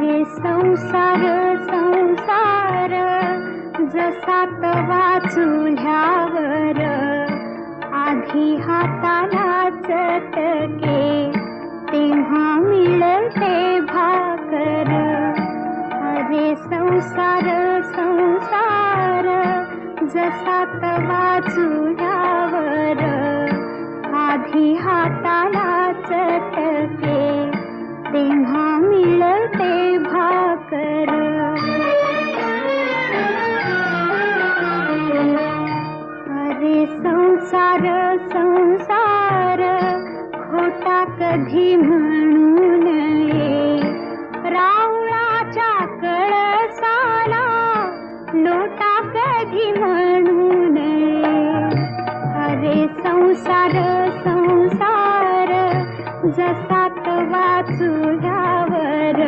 अरे संसार संसार जसा तवा चुल्यावर आधी हाताला चटके तेव्हा मिळते भाकर. अरे संसार संसार जसा तवा चुल्यावर आधी हाताला चटके तेव्हा मिळते भाकर. अरे संसार संसार खोटा कधी म्हणू नये, रावळाच्या कळसाला लोटा कधी म्हणू नये. अरे संसार संसार जसा तवा चुल्या